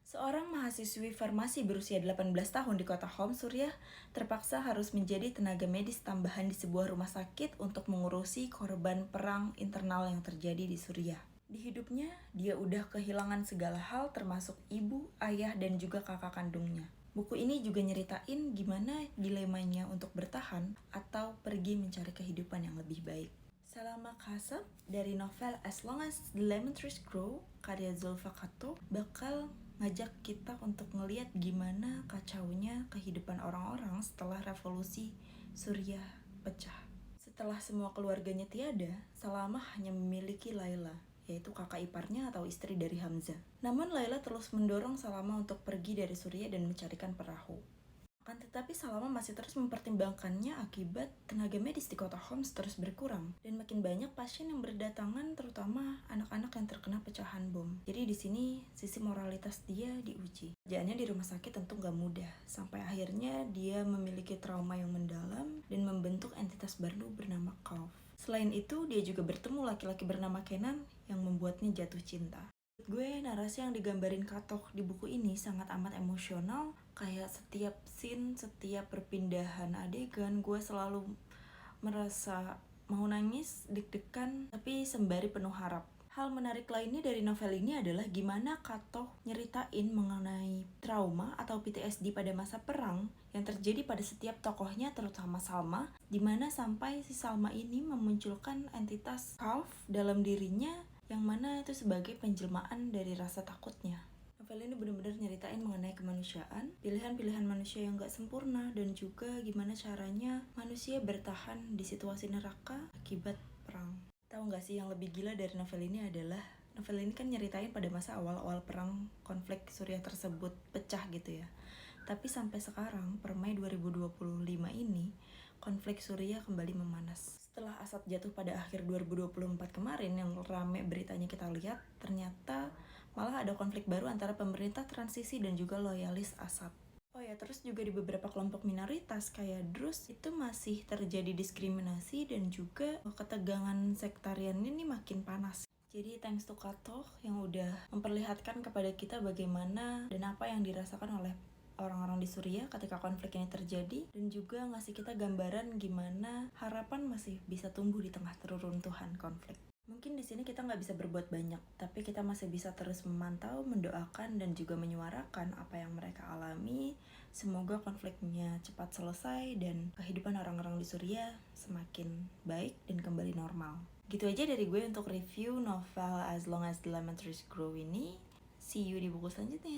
Seorang mahasiswi farmasi berusia 18 tahun di kota Homs, Suriah, terpaksa harus menjadi tenaga medis tambahan di sebuah rumah sakit untuk mengurusi korban perang internal yang terjadi di Suriah. Di hidupnya, dia udah kehilangan segala hal termasuk ibu, ayah, dan juga kakak kandungnya. Buku ini juga nyeritain gimana dilemanya untuk bertahan atau pergi mencari kehidupan yang lebih baik. Salama Kasab dari novel As Long as the Lemon Trees Grow karya Zulfa Kato bakal ngajak kita untuk ngeliat gimana kacaunya kehidupan orang-orang setelah revolusi Suriah pecah. Setelah semua keluarganya tiada, Salama hanya memiliki Laila, yaitu kakak iparnya atau istri dari Hamzah. Namun Laila terus mendorong Salama untuk pergi dari Suriah dan mencarikan perahu. Akan tetapi Salama masih terus mempertimbangkannya akibat tenaga medis di kota Homs terus berkurang dan makin banyak pasien yang berdatangan, terutama anak-anak yang terkena pecahan bom. Jadi di sini sisi moralitas dia diuji. Kerjaannya di rumah sakit tentu gak mudah, sampai akhirnya dia memiliki trauma yang mendalam dan membentuk entitas baru bernama Kauf. Selain itu, dia juga bertemu laki-laki bernama Kenan yang membuatnya jatuh cinta. Gue, narasi yang digambarin Katok di buku ini sangat amat emosional. Kayak setiap scene, setiap perpindahan adegan, gue selalu merasa mau nangis, deg-degan, tapi sembari penuh harap. Hal menarik lainnya dari novel ini adalah gimana Katok nyeritain mengenai trauma atau PTSD pada masa perang yang terjadi pada setiap tokohnya, terutama Salma, dimana sampai si Salma ini memunculkan entitas Kauf dalam dirinya yang mana itu sebagai penjelmaan dari rasa takutnya. Novel ini benar-benar nyeritain mengenai kemanusiaan, pilihan-pilihan manusia yang gak sempurna, dan juga gimana caranya manusia bertahan di situasi neraka akibat perang. Tahu gak sih yang lebih gila dari novel ini adalah novel ini kan nyeritain pada masa awal-awal perang konflik Suriah tersebut pecah gitu ya. Tapi sampai sekarang, per Mei 2025 ini, konflik Suriah kembali memanas. Setelah Assad jatuh pada akhir 2024 kemarin yang rame beritanya kita lihat, ternyata malah ada konflik baru antara pemerintah transisi dan juga loyalis Assad. Oh ya, terus juga di beberapa kelompok minoritas kayak Druze itu masih terjadi diskriminasi dan juga ketegangan sektarian ini makin panas. Jadi thanks to Katok yang udah memperlihatkan kepada kita bagaimana dan apa yang dirasakan oleh orang-orang di Suriah ketika konflik ini terjadi, dan juga ngasih kita gambaran gimana harapan masih bisa tumbuh di tengah reruntuhan konflik. Mungkin di sini kita nggak bisa berbuat banyak, tapi kita masih bisa terus memantau, mendoakan, dan juga menyuarakan apa yang mereka alami. Semoga konfliknya cepat selesai dan kehidupan orang-orang di Suriah semakin baik dan kembali normal. Gitu aja dari gue untuk review novel As Long as the Lemon Trees Grow ini. See you di buku selanjutnya.